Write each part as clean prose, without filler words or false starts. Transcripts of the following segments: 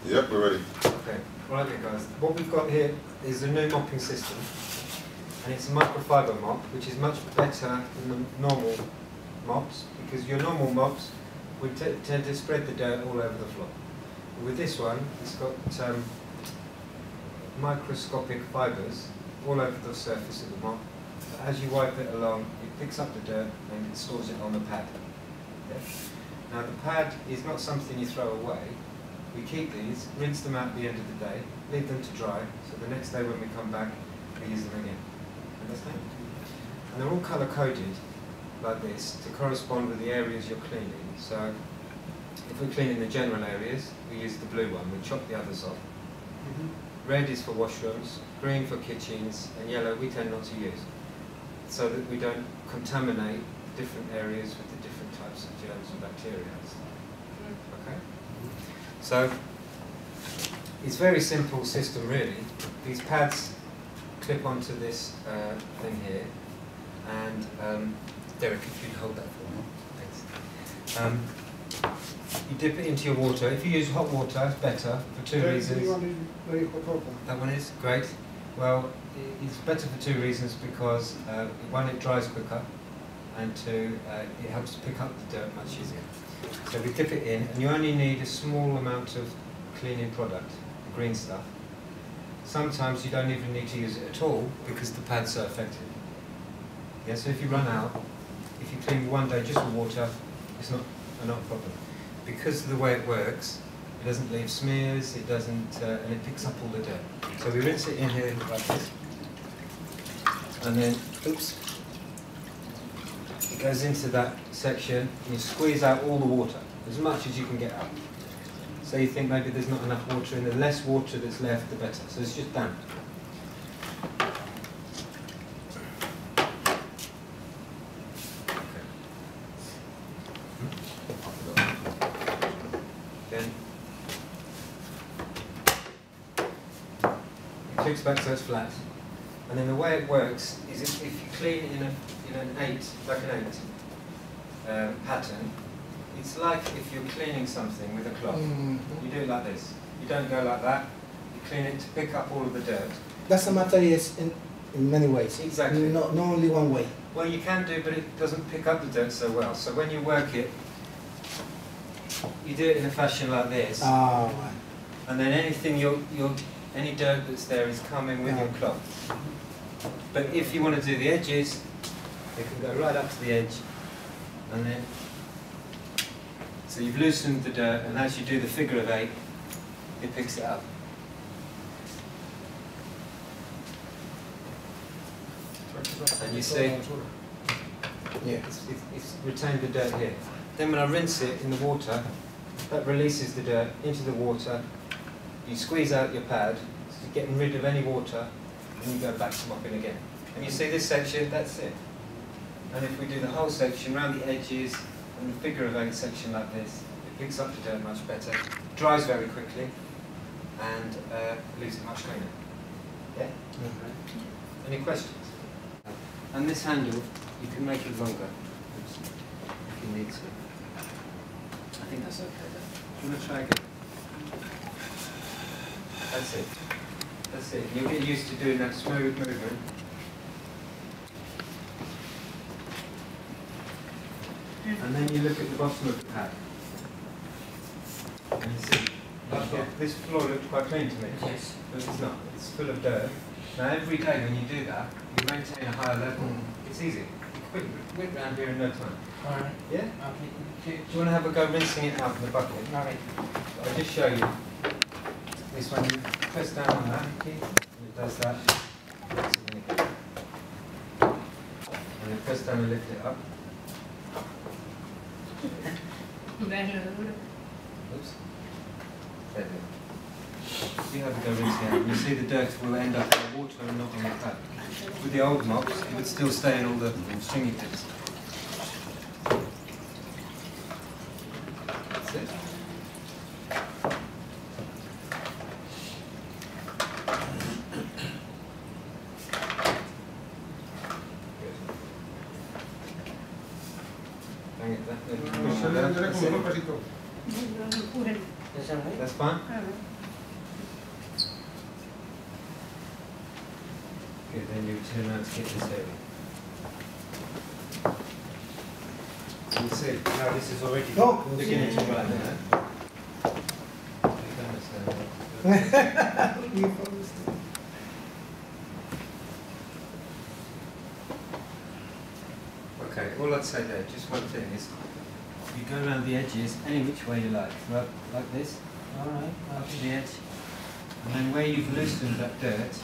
Yep, we're ready. Okay, right then guys. What we've got here is a new mopping system, and it's a microfibre mop, which is much better than the normal mops, because your normal mops would tend to spread the dirt all over the floor. But with this one, it's got microscopic fibres all over the surface of the mop. So as you wipe it along, it picks up the dirt and it stores it on the pad. Okay? Now the pad is not something you throw away. We keep these, rinse them out at the end of the day, leave them to dry, so the next day when we come back, we use them again. Understand? And they're all colour-coded like this to correspond with the areas you're cleaning. So if we're cleaning the general areas, we use the blue one, we chop the others off. Red is for washrooms, green for kitchens, and yellow we tend not to use, so that we don't contaminate different areas with the different types of germs and bacteria. Okay? So it's a very simple system really. These pads clip onto this thing here, and Derek, if you'd hold that for me, thanks. You dip it into your water. If you use hot water, it's better for two reasons. That one is great. Well, it's better for two reasons, because one, it dries quicker, and two, it helps to pick up the dirt much easier. So we dip it in, and you only need a small amount of cleaning product, the green stuff. Sometimes you don't even need to use it at all, because the pad's so effective. Yeah, so if you run out, if you clean one day just with water, it's not a problem. Because of the way it works, it doesn't leave smears, it doesn't, and it picks up all the dirt. So we rinse it in here like this, and then, oops, it goes into that section, and you squeeze out all the water, as much as you can get out. So you think maybe there's not enough water, and the less water that's left, the better. So it's just damp. Clicks back so it's flat, and then the way it works is if you clean in an 8, like an 8 pattern, it's like if you're cleaning something with a cloth. You do it like this. You don't go like that. You clean it to pick up all of the dirt. That's a matter in many ways. Exactly. Not only one way. Well, you can do, but it doesn't pick up the dirt so well. So when you work it, you do it in a fashion like this, and then anything any dirt that's there is coming with your cloth. But if you want to do the edges, you can go right up to the edge, and then, so you've loosened the dirt, and as you do the figure of 8, it picks it up. And you see, it's retained the dirt here. Then when I rinse it in the water, that releases the dirt into the water. You squeeze out your pad, so you're getting rid of any water, and you go back to mopping again. And you see this section, that's it. And if we do the whole section, around the edges, and the figure of 8 section like this, it picks up the dirt much better, dries very quickly, and leaves it much cleaner. Yeah? Any questions? And this handle, you can make it longer, if you need to. I think that's okay then. Do you want to try again? That's it. That's it. You'll get used to doing that smooth movement. And then you look at the bottom of the pad. And you see, this floor looks quite clean to me. Yes. But it's not. It's full of dirt. Now every day when you do that, you maintain a higher level. It's easy. You can whip round here in no time. Alright. Yeah? Okay. Do you want to have a go rinsing it out in the bucket? Alright. I'll just show you. This one, you press down on that key, and it does that. And then press down and lift it up. Oops. There we go. You have to go rinsing out. You see the dirt will end up in the water and not on the pad. With the old mops, it would still stay in all the stringy bits. That's it. That's fine? Good, then you turn around to get this area. You see how this is already beginning to run now. Okay, all I'd say there, just one thing is, you go around the edges any which way you like, right, like this, alright, up to the edge, and then where you've loosened that dirt,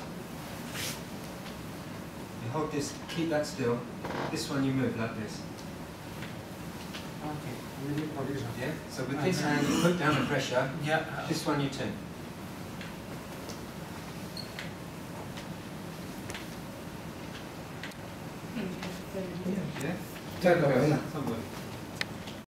you hold this, keep that still, this one you move like this. Okay. Yeah, so with this hand you put down the pressure, Yeah. this one you turn. Yeah? Turn over, yeah. Somebody.